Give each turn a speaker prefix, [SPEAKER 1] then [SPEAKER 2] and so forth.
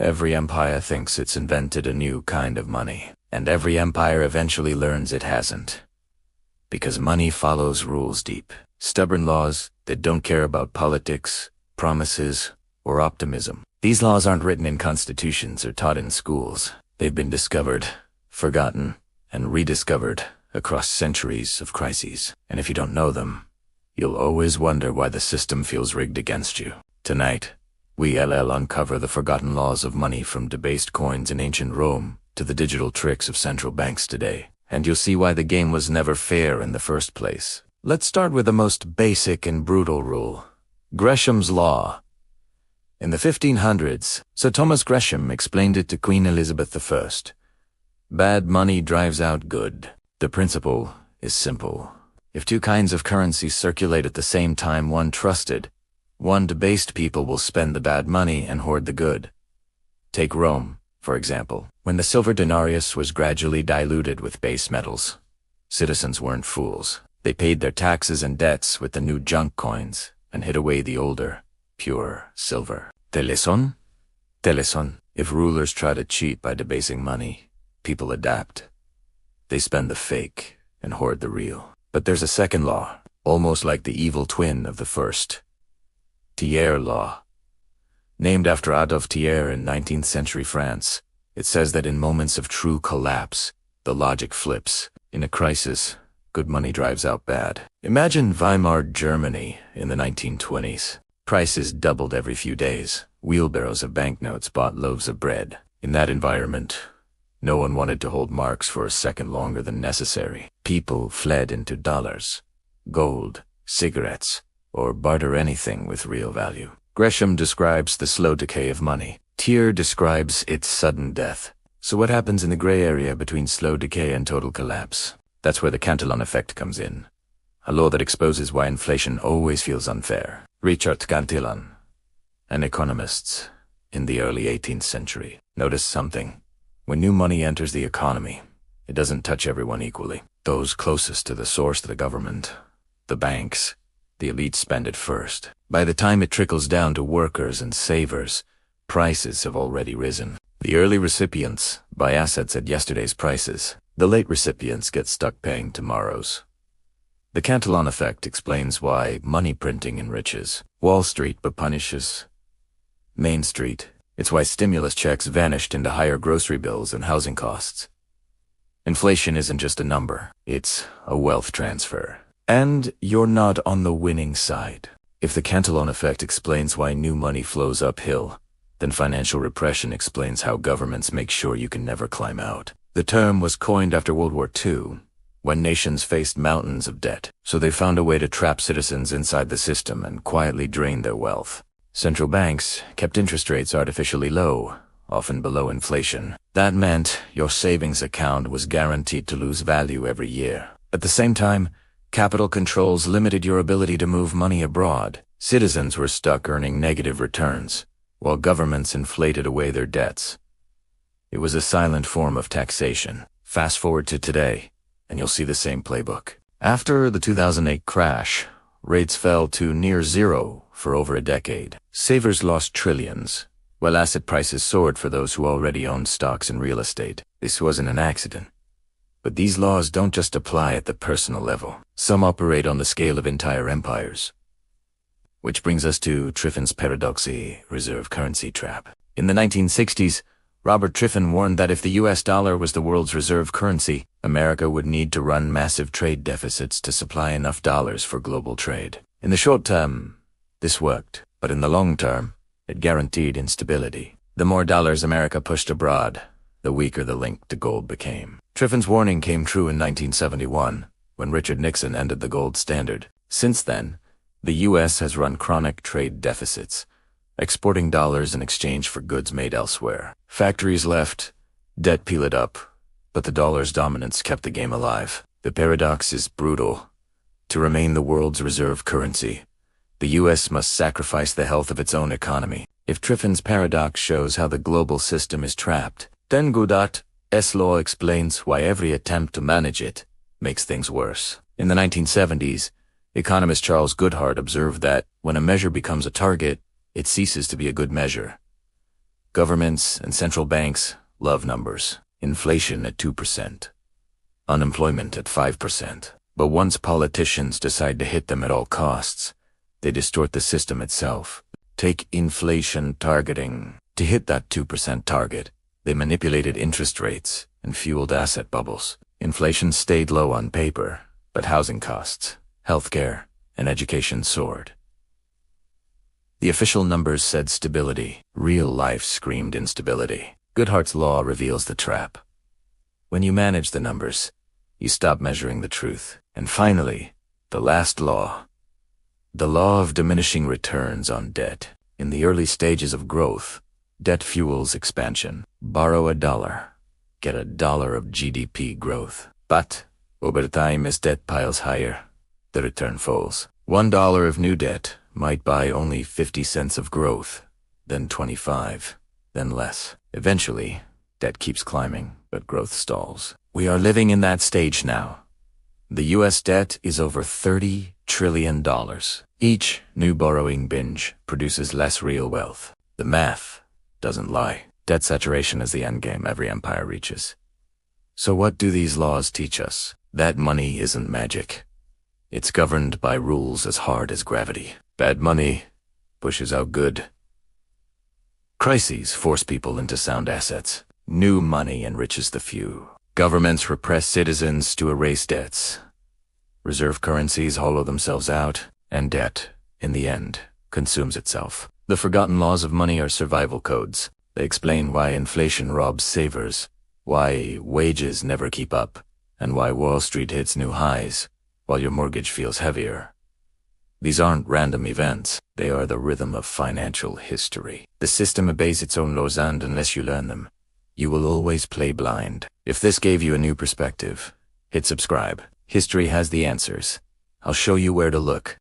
[SPEAKER 1] Every empire thinks it's invented a new kind of money, and every empire eventually learns it hasn't. Because money follows rules deep, stubborn laws that don't care about politics, promises, or optimism. These laws aren't written in constitutions or taught in schools. They've been discovered, forgotten, and rediscovered across centuries of crises. And if you don't know them, you'll always wonder why the system feels rigged against you. Tonight, we'll uncover the forgotten laws of money from debased coins in ancient Rome to the digital tricks of central banks today. And you'll see why the game was never fair in the first place. Let's start with the most basic and brutal rule, Gresham's Law. In the 1500s, Sir Thomas Gresham explained it to Queen Elizabeth I. Bad money drives out good. The principle is simple. If two kinds of currency circulate at the same time, one trusted, one debased people will spend the bad money and hoard the good. Take Rome, for example. When the silver denarius was gradually diluted with base metals, citizens weren't fools. They paid their taxes and debts with the new junk coins and hid away the older, pure silver. Teleson? Teleson. If rulers try to cheat by debasing money, people adapt. They spend the fake and hoard the real. But there's a second law, almost like the evil twin of the first. Thiers Law. Named after Adolphe Thiers in 19th century France, it says that in moments of true collapse, the logic flips. In a crisis, good money drives out bad. Imagine Weimar Germany in the 1920s. Prices doubled every few days. Wheelbarrows of banknotes bought loaves of bread. In that environment, no one wanted to hold marks for a second longer than necessary. People fled into dollars, gold, cigarettes, or barter anything with real value. Gresham describes the slow decay of money. Thiers describes its sudden death. So what happens in the gray area between slow decay and total collapse? That's where the Cantillon Effect comes in. A law that exposes why inflation always feels unfair. Richard Cantillon, an economist in the early 18th century, noticed something. When new money enters the economy, it doesn't touch everyone equally. Those closest to the source of the government, the banks, the elite spend it first. By the time it trickles down to workers and savers, prices have already risen. The early recipients buy assets at yesterday's prices. The late recipients get stuck paying tomorrow's. The Cantillon Effect explains why money printing enriches Wall Street but punishes Main Street. It's why stimulus checks vanished into higher grocery bills and housing costs. Inflation isn't just a number, it's a wealth transfer. And you're not on the winning side. If the Cantillon Effect explains why new money flows uphill, then financial repression explains how governments make sure you can never climb out. The term was coined after World War II, when nations faced mountains of debt, so they found a way to trap citizens inside the system and quietly drain their wealth. Central banks kept interest rates artificially low, often below inflation. That meant your savings account was guaranteed to lose value every year. At the same time, capital controls limited your ability to move money abroad. Citizens were stuck earning negative returns, while governments inflated away their debts. It was a silent form of taxation. Fast forward to today, and you'll see the same playbook. After the 2008 crash, rates fell to near zero for over a decade. Savers lost trillions, while asset prices soared for those who already owned stocks and real estate. This wasn't an accident. But these laws don't just apply at the personal level. Some operate on the scale of entire empires. Which brings us to Triffin's paradoxy reserve currency trap. In the 1960s, Robert Triffin warned that if the US dollar was the world's reserve currency, America would need to run massive trade deficits to supply enough dollars for global trade. In the short term, this worked, but in the long term, it guaranteed instability. The more dollars America pushed abroad, the weaker the link to gold became. Triffin's warning came true in 1971, when Richard Nixon ended the gold standard. Since then, the US has run chronic trade deficits, exporting dollars in exchange for goods made elsewhere. Factories left, debt piled up, but the dollar's dominance kept the game alive. The paradox is brutal. To remain the world's reserve currency, the US must sacrifice the health of its own economy. If Triffin's paradox shows how the global system is trapped, then Godot's law explains why every attempt to manage it makes things worse. In the 1970s, economist Charles Goodhart observed that when a measure becomes a target, it ceases to be a good measure. Governments and central banks love numbers. Inflation at 2%. Unemployment at 5%. But once politicians decide to hit them at all costs, they distort the system itself. Take inflation targeting. To hit that 2% target, they manipulated interest rates and fueled asset bubbles. Inflation stayed low on paper, but housing costs, healthcare, and education soared. The official numbers said stability. Real life screamed instability. Goodhart's law reveals the trap. When you manage the numbers, you stop measuring the truth. And finally, the last law. The law of diminishing returns on debt. In the early stages of growth, debt fuels expansion. Borrow $1, get $1 of GDP growth. But over time, as debt piles higher, the return falls. $1 of new debt might buy only 50 cents of growth, then 25, then less. Eventually, debt keeps climbing, but growth stalls. We are living in that stage now. The U.S. debt is over $30 trillion. Each new borrowing binge produces less real wealth. The math doesn't lie. Debt saturation is the endgame every empire reaches. So what do these laws teach us? That money isn't magic. It's governed by rules as hard as gravity. Bad money pushes out good. Crises force people into sound assets. New money enriches the few. Governments repress citizens to erase debts. Reserve currencies hollow themselves out, and debt, in the end, consumes itself. The forgotten laws of money are survival codes. They explain why inflation robs savers, why wages never keep up, and why Wall Street hits new highs, while your mortgage feels heavier. These aren't random events. They are the rhythm of financial history. The system obeys its own laws, and unless you learn them, you will always play blind. If this gave you a new perspective, hit subscribe. History has the answers. I'll show you where to look.